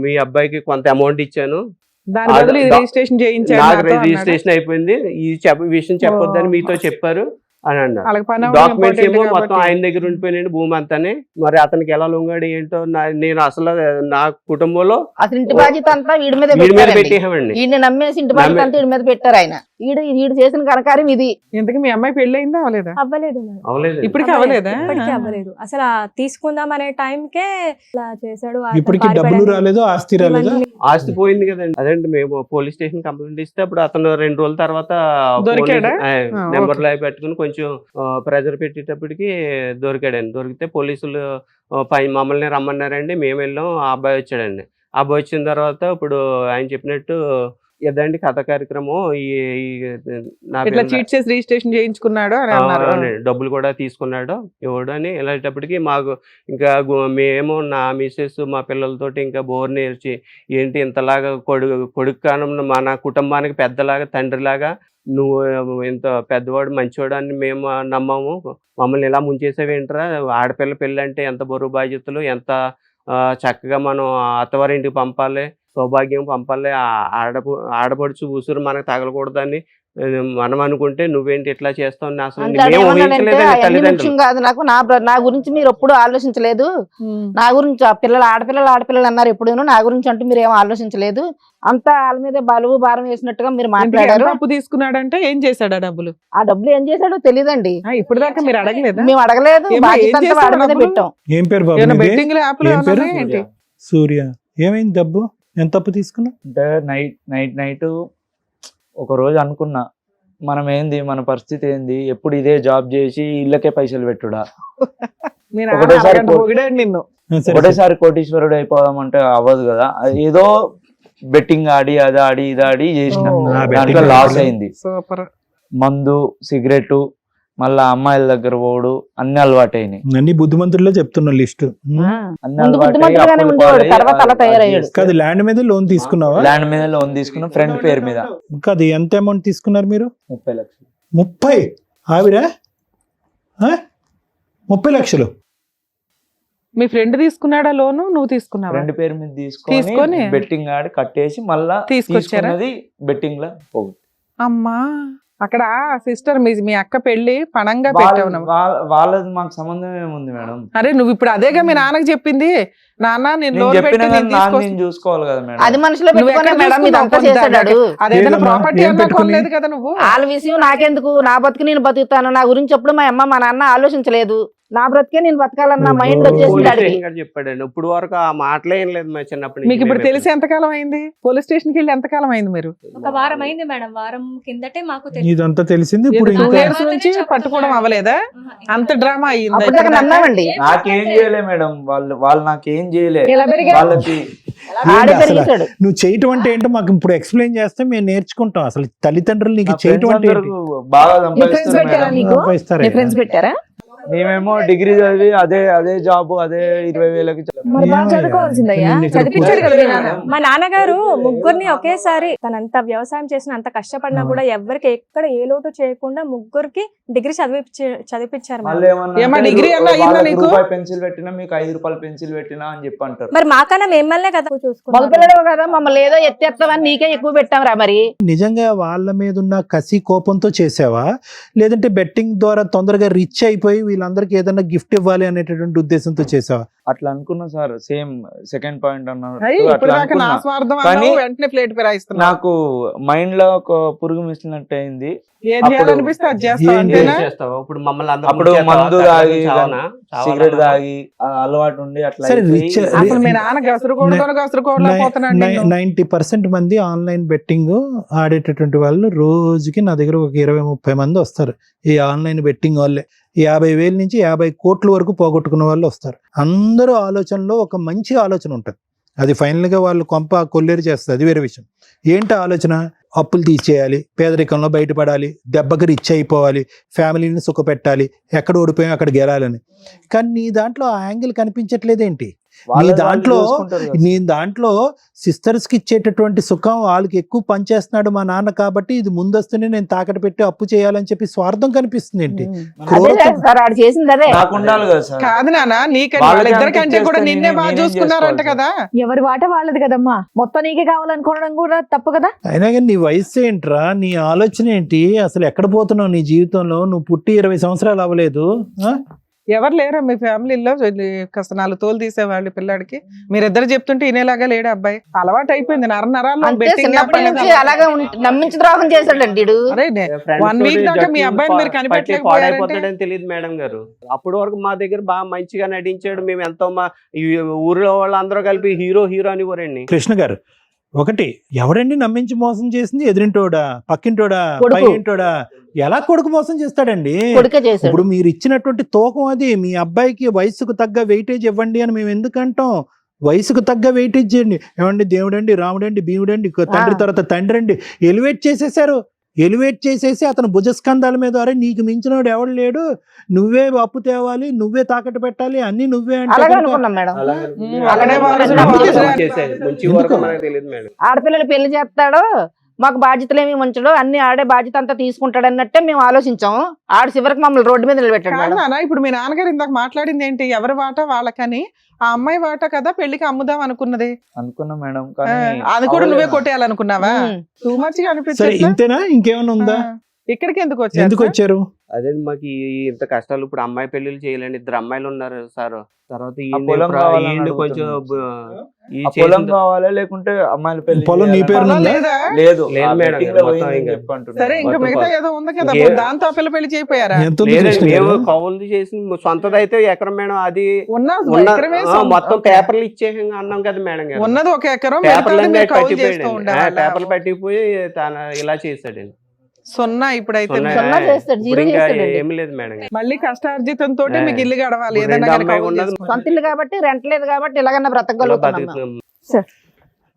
మీ అబ్బాయికి కొంత అమౌంట్ ఇచ్చాను, దాని బదులు ఇది రిజిస్ట్రేషన్ చేయించాడు నాకు నాతో అన్నాడా? రిజిస్ట్రేషన్ అయిపోయింది, ఈ విషయం చెప్పొద్దని మీతో చెప్పారు అని అన్నారు. వాళ్ళకి పని అవ్వడం డాక్యుమెంట్స్ important ఏమో మొత్తం కాబట్టి. ఆయన దగ్గర ఉండిపోయినాడు భూమి అంతానే. మరి అతనికి ఎలా లొంగాడు ఏంటో నేను అసలు నా కుటుంబంలో అసలు ఇంటి బాధ్యత అంతా వీడి మీద వీడి మీద పెట్టారండి. పెట్టేసామండి. ఈయన నమ్మేసి ఇంటి బాధ్యత అంతా వీడి మీద పెట్టారు ఆయన. వీడు చేసిన కనకార్యం ఇది. ఇంతకీ మీ అమ్మాయి పెళ్లి అయిందా అవలేదా? అవ్వలేదు మేడం. అవలేదు. ఇప్పటికీ అవలేదా? ఇప్పటికీ అవ్వలేదు. అసలు తీసుకుందాం అనే టైంకే ఇలా చేశాడు. ఇప్పటికి డబ్బులు రాలేదు, ఆస్తి రాలేదు. ఆస్తి పోయింది కదండి. అదండి మేము పోలీస్ స్టేషన్ కంప్లైంట్ ఇస్తే అప్పుడు అతను 2 రోజుల తర్వాత దొరికాడా? నెంబర్ లో పెట్టుకుని కొంచెం ప్రెజర్ పెట్టేటప్పటికి దొరికాడండి. దొరికితే పోలీసులు మమ్మల్ని రమ్మన్నారండి, మేము వెళ్ళాం. ఆ అబ్బాయి వచ్చాడండి. ఆ అబ్బాయి వచ్చిన తర్వాత ఇప్పుడు ఆయన చెప్పినట్టు ఏదండి కథ కార్యక్రమం ఇట్లా చీట్ చేసి రిజిస్ట్రేషన్ చేయించుకున్నాడు అని అన్నారు. డబ్బులు కూడా తీసుకున్నాడు ఇవ్వడు అని. వెళ్ళేటప్పటికి మాకు ఇంకా మేము నా మిసెస్ మా పిల్లలతోటి ఇంకా బోర్ నేర్చి ఏంటి ఇంతలాగా కొడుకు కానం మన కుటుంబానికి పెద్దలాగా తండ్రిలాగా నువ్వు ఇంత పెద్దవాడు మంచివాడు అని మేము నమ్మాము, మమ్మల్ని ఇలా ముంచేసావేంట్రా, ఆడపిల్ల పెళ్ళి అంటే ఎంత బరువు బాధ్యతలు, ఎంత చక్కగా మనం అత్తవారింటికి పంపాలి, సౌభాగ్యం పంపాలి, ఆడపడుచు ఉసురు మనకు తగలకూడదని మనం అనుకుంటే నువ్వేంటి ఇట్లా చేస్తావు అసలు అంటే మేము ఏమన్నాడంటే ఊహించలేదండి అవన్నీ ముఖ్యం తల్లిదండ్రులు. కాదు నాకు, నా గురించి మీరు ఎప్పుడు ఆలోచించలేదు, నా గురించి ఆ ఆడపిల్లలు అన్నారు ఎప్పుడూ, నా గురించి అంటూ మీరు ఏం ఆలోచించలేదు, అంతా వాళ్ళ మీద బలువు భారం వేసినట్టుగా మీరు మాట్లాడారు. అప్పు తీసుకున్నాడంటే ఏం చేశాడు ఆ డబ్బులు? ఆ డబ్బులు ఏం చేశాడో తెలియదండి, ఇప్పుడు దాకా మీరు అడగలేదా? మేము అడగలేదు, ఏమ్మా, బాధ్యత ఏం అంతా చేశాడు వాడి మీద డబ్బులు? పెట్టాం. ఏం పేరు బాబు ఏమైనా నీది? బెట్టింగ్ యాప్లు ఏం పేరు? ఏంటి? సూర్య. ఏమైంది డబ్బు? ఎంత అప్పు తీసుకున్నావు? అంటే నైట్ ఒక రోజు అనుకున్నా, మనం ఏంది, మన పరిస్థితి ఏంది, ఎప్పుడు ఇదే జాబ్ చేసి ఇళ్ళకే పైసలు పెట్టుడా, నేను ఒకటేసారి అరగంట పొగిడాడు నిన్ను. ఒకటేసారి కోటీశ్వరుడు అయిపోదామంటే అవ్వదు కదా. ఏదో బెట్టింగ్ ఆడి అది ఆడి ఇది ఆడి చేసిన, దాంట్లో లాస్ అయింది. సూపర్. మందు, సిగరెట్, మళ్ళా అమ్మాయిల దగ్గర పోడు, అన్ని అలవాటు అయినాయి. అన్ని బుద్ధిమంతుల్లో చెప్తున్నా లిస్ట్. అన్ని ముందు అలవాటు బుద్ధిమంతుడుగానే ఉండేవాడు, తర్వాత అలా తయారయ్యాడు. కాదు, ల్యాండ్ మీద లోన్ తీసుకున్నావా? ల్యాండ్ మీద లోన్ తీసుకున్న, ఫ్రెండ్ పేరు మీద. కాదు, ఎంత అమౌంట్ తీసుకున్నారు మీరు? 30 లక్షలు. 30? ఆవిడ 30 లక్షలు? మీ ఫ్రెండ్ తీసుకున్నాడా లోను, నువ్వు తీసుకున్నావా? ఫ్రెండ్ పేరు మీద తీసుకొని తీసుకొని బెట్టింగ్ ఆడి కట్టేసి మళ్ళా తీసుకొచ్చారా? తీసుకున్నది బెట్టింగ్ లా పోగు. అమ్మా, అక్కడ సిస్టర్ మీ అక్క పెళ్లి పణంగా పెట్టావు నువ్వు. వాళ్ళది మాకు సంబంధం ఏముంది మేడం? అరే నువ్వు ఇప్పుడు అదేగా మీ నాన్నకి చెప్పింది, నాన్న నేను నేను లోన్ చెప్పిన పెట్టి కానీ నేను నాన్న తీసుకొస్తా. నేను చూసుకోవాలి కదా మేడం. అది మనసులో నువ్వు పెట్టుకునే ఎక్కడ మేడం ఇదంతా చూసుకున్నావు? చేశాడు. అదేదైనా ఏదమ్మా? ప్రాపర్టీ ఏం అన్నా పెట్టుకుని? కొనలేదు కదా నువ్వు. వాళ్ళ విషయం నాకెందుకు, నా బతుకు నేను బతుకుతాను, నా గురించి ఎప్పుడు మా అమ్మ మా నాన్న ఆలోచించలేదు, నా బ్రతికే నేను బతకాలన్న మైండ్ వచ్చేసింది పోలీస్ అడిగి. స్టేషన్ గారు చెప్పాడండి, ఇప్పుడు వరకు ఆ మాటలే ఏం లేదు మా చిన్నప్పటి మీకు ఇప్పుడు నుంచి. తెలిసి ఎంతకాలం అయింది? పోలీస్ స్టేషన్కి వెళ్ళి ఎంతకాలం అయింది మీరు? ఒక వారం అయింది మేడం, వారం కిందటే మాకు తెలిసింది. ఇదంతా తెలిసింది ఇప్పుడు. ఇది 2 ఇంకా years నుంచి పట్టుకోవడం అవ్వలేదా? అంత డ్రామా అయ్యింది. అప్పటిదాకా నమ్మామండి, నాకేం చేయలే మేడం, వాళ్ళు నాకేం చేయలే. ఎలా పెరిగారు? వాళ్ళకి ఆడే అసలు పెరిగేశాడు. నువ్వు చేయటం అంటే ఏంటో మాకు ఇప్పుడు ఎక్స్ప్లెయిన్ చేస్తే మేము నేర్చుకుంటాం. అసలు తల్లిదండ్రులు నీకు నా చేయటం friends అంటే ఏంటి? అందరూ బాగా ఫ్రెండ్స్ సంపాదిస్తారు పెట్టారా మేడం. నీకు? సంపాదిస్తారా? నీ ఫ్రెండ్స్ పెట్టారా? మేమేమో డిగ్రీ చదివి అదే జాబ్ అదే 20,000కి మరి బాగా ఏమయ్యా? చదువుకోవాల్సిందయ్యా, నేను ఇక్కడ చదివించాడు కదా మీ నాన్న. మా నాన్నగారు ముగ్గురిని ఒకేసారి తనంత వ్యవసాయం చేసిన అంత కష్టపడినా కూడా ఎవరికి ఎక్కడ ఏ లోటు చేయకుండా ముగ్గురికి డిగ్రీ చదివిపించారు మళ్ళీ మేడం. ఏమన్నా ఏమ్మా, అంటే డిగ్రీ అన్నా అయ్యిందా వాళ్ళకి నీకు? రూపాయి పెన్సిల్ పెట్టినా మీకు 5 రూపాయల పెన్సిల్ పెట్టినా అని చెప్పి అంటారు. మరి మాకన్నా మిమ్మల్నే కదా చూసుకున్నాం. మగపిల్లడు కదా, మమ్మల్ని ఏదో ఎత్తేస్తామని నీకే ఎక్కువ పెట్టాం రా. మరి నిజంగా వాళ్ళ మీద ఉన్న కసి కోపంతో చేసావా, లేదంటే బెట్టింగ్ ద్వారా తొందరగా రిచ్ అయిపోయి వీళ్ళందరికీ ఏదైనా గిఫ్ట్ ఇవ్వాలి అనేటటువంటి ఉద్దేశంతో చేసావా? అట్లా అనుకున్నా సార్, సేమ్ సెకండ్ పాయింట్ అన్నారు. అయ్యి, ఇప్పుడు అట్లా దాకా నా అనుకున్నా. స్వార్థం కానీ అన్నావు, వెంటనే ప్లేట్ ఫిరాయిస్తున్నా. నాకు మైండ్ లో ఒక పురుగు మిసిలినట్టు అయింది. ఏది చేయాలనిపిస్తే అది చేస్తావు, ఏంటి? అంతేనా? చేస్తావా? ఇప్పుడు మమ్మల్ని అందరూ అప్పుడు ముంచేస్తావా? మందు తగ్గదు, తాగి చావనా? సిగరెట్ చావాలా? తాగి ఆ అలవాటు ఉండి అట్లా సరే, అయిపోయి రిచ్- అసలు మీ నాన్న గసరుకోవడం పోతున్నాడు నిన్ను. 90% మంది ఆన్లైన్ బెట్టింగ్ ఆడేటటువంటి వాళ్ళు రోజుకి నా దగ్గర ఒక 20-30 మంది వస్తారు. ఈ ఆన్లైన్ బెట్టింగ్ వాళ్ళే 50,000 నుంచి 50 కోట్ల వరకు పోగొట్టుకున్న వాళ్ళు వస్తారు. అందరూ ఆలోచనలో ఒక మంచి ఆలోచన ఉంటుంది, అది ఫైనల్గా వాళ్ళు కొంప కొల్లేరు చేస్తుంది, అది వేరే విషయం. ఏంటి ఆలోచన? అప్పులు తీసేయాలి, పేదరికంలో బయటపడాలి, దెబ్బకి రిచ్ అయిపోవాలి, ఫ్యామిలీని సుఖపెట్టాలి, ఎక్కడ ఓడిపోయాం అక్కడ గెలాలని. కానీ నీ దాంట్లో ఆ యాంగిల్ కనిపించట్లేదేంటి? వాళ్ళ నీ దాంట్లో చూసుకుంటారు కదా. నీ దాంట్లో సిస్టర్స్ కి ఇచ్చేటటువంటి సుఖం వాళ్ళకి ఎక్కువ పనిచేస్తున్నాడు మా నాన్న, కాబట్టి ఇది ముందస్తునే నేను తాకట్టు పెట్టి అప్పు చేయాలని చెప్పి స్వార్థం కనిపిస్తుంది ఏంటి? అదే సార్ ఆడు చేసింది అదే. నాకు ఉండాలి కదా సార్. కాదు నాన్న, నీకంటే వాళ్ళకి వాళ్ళిద్దరికంటే కూడా అనిపించేస్తే నిన్నే బాగా నేనేం చూసుకున్నారంట చేసుకోవాలి కదా. ఎవరి వాట వాళ్ళది కదమ్మా, మొత్తం నీకే కావాలనుకోవడం కూడా తప్పు కదా. అయినా కానీ నీ వయసు ఏంట్రా, నీ ఆలోచన ఏంటి, అసలు ఎక్కడ పోతున్నావు నీ జీవితంలో? నువ్వు పుట్టి 20 సంవత్సరాలు అవ్వలేదు. ఎవరు లేరా మీ ఫ్యామిలీలో కాస్త 4 తోలు తీసేవాళ్ళు పిల్లాడికి? మీరిద్దరు చెప్తుంటే ఇనేలాగా లేడు అబ్బాయి, అలవాటు అయిపోయింది నరాల్లో అంతే, బెట్టింగ్. చిన్నప్పటి నుంచి అలాగే నమ్మించి ద్రోహం చేశాడండి వీడు. అరే ఫ్రెండ్స్ 1 వీక్ తోటి దాకా మీ జట్టు అబ్బాయిని మీరు పట్టి కనిపెట్టలేకపోయారంటే పాడైపోతాడని తెలియదు మేడం గారు. అప్పటి వరకు మా దగ్గర బాగా మంచిగా నటించాడు, మేము ఎంతో మా ఈ ఊర్లో వాళ్ళందరూ కలిపి హీరో అని ఊరండి. కృష్ణ గారు, ఒకటి, ఎవడండి నమ్మించి మోసం చేసింది? ఎదురింటోడా, పక్కింటోడా, కొడుకు. పైంటోడా? ఎలా కొడుకు మోసం చేస్తాడండి? కొడుకే చేశాడు. ఇప్పుడు మీరు ఇచ్చినటువంటి తూకం అది, మీ అబ్బాయికి వయసుకు తగ్గ వెయిటేజ్ ఇవ్వండి అని మేము ఎందుకంటాం? వయసుకు తగ్గ వెయిటేజ్ చేయండి. ఏమండి, దేవుడండి, రాముడండి, భీముడండి, తండ్రి తర్వాత తండ్రి అండి, ఎలివేట్ చేసేసారు. ఎలివేట్ చేసేసి అతను భుజస్కంధాల మీద, అరే నీకు మించినోడు ఎవడు లేడు, నువ్వే అప్పు తేవాలి, నువ్వే తాకట్టు పెట్టాలి, అన్ని నువ్వే అంటే అలాగే కనుక అనుకున్నాం మేడం. అలాగే వాళ్ళు ఎందుకు? చేసేది మంచి వరకు మనకు తెలియదు మేడం. ఆడపిల్లలు పెళ్లి చేస్తాడు, మాకు బాధ్యతలు ఏమి ఉంచడు, అన్ని ఆడే బాధ్యత అంతా తీసుకుంటాడు అన్నట్టే మేము ఆలోచించాము. ఆడు చివరికి మమ్మల్ని రోడ్డు మీద నిలబెట్టాడు కాదు మేడం. నాన్న, ఇప్పుడు మీ నాన్నగారు ఇందాక మాట్లాడింది ఏంటి, ఎవరి వాటా వాళ్ళకని. ఆ అమ్మాయి వాటా కదా పెళ్లికి అమ్ముదాం అనుకున్నది. అనుకున్నా మేడం, ఆ, కానీ అది కూడా నువ్వే అవ్వలేదు. కొట్టేయాలనుకున్నావా? టూ మచ్ గా సరే అనిపించట్లా? ఇంతేనా, ఇంకేమైనా ఉందా? ఇక్కడికి ఎందుకు ఎందుకు వచ్చారు? వచ్చారు? అదే మాకు ఇంత కష్టాలు. ఇప్పుడు అమ్మాయి పెళ్లిళ్ళు చేయాలండి, 2 అమ్మాయిలు ఉన్నారు సార్. తర్వాత పొలం కావాలని ఈయన్ని కొంచెం అడుగుతున్నాను. ఈ ఆ పొలం చేసిన- కావాలా లేకుంటే అమ్మాయిల పెళ్లి పొలం నీ చేయాలా? పేరున పొలం ఉందా? లేదా? లేదు, లేదు ఆ మేడం, betting లో మొత్తం పోయిందని ఇంకా. చెప్పి అంటున్నా. సరే ఇంకా మొత్తం మిగతా ఏదో ఉంది కదా, ఇంకే- దాంతో ఆ పిల్ల పెళ్లి చేయిపోయారా? ఎంత ఉంది లేదండి, కృష్ణ మేము గారు? కౌలు చేసి సొంతది అయితే ఎకరం మేడం. అది ఉన్నది ఉన్న ఎకరమే మొత్తం ఓకే. పేపర్లు ఇచ్చేసి అన్నాం కదా మేడం గారు. ఉన్నది ఒక ఎకరం, పేపర్లు మిగతాది మీరు కౌలు చేస్తూ పట్టిపోయాడు, ఉండేవాళ్ళ? పేపర్లు పట్టిపోయి ఇలా చేసాడండి. సున్నా ఇప్పుడైతే సున్నా. మీరు. సున్నా చేస్తాడు, ఇప్పుడు జీరో ఇంకా చేస్తాడండి. ఏమీ లేదు మేడం గారు. మళ్ళీ కష్టార్జితంతో మీకు ఇల్లు గడవాలి, ఇప్పుడు ఏదైనా రెండు కానీ అమ్మాయి కౌలు ఉన్నది. చేసుకొని. సొంత ఇల్లు కాబట్టి రెంట్ లేదు కాబట్టి ఇలాగన్నా ఇలా బ్రతకగలుగుతున్నాం మేము. బతుకుతున్నాం.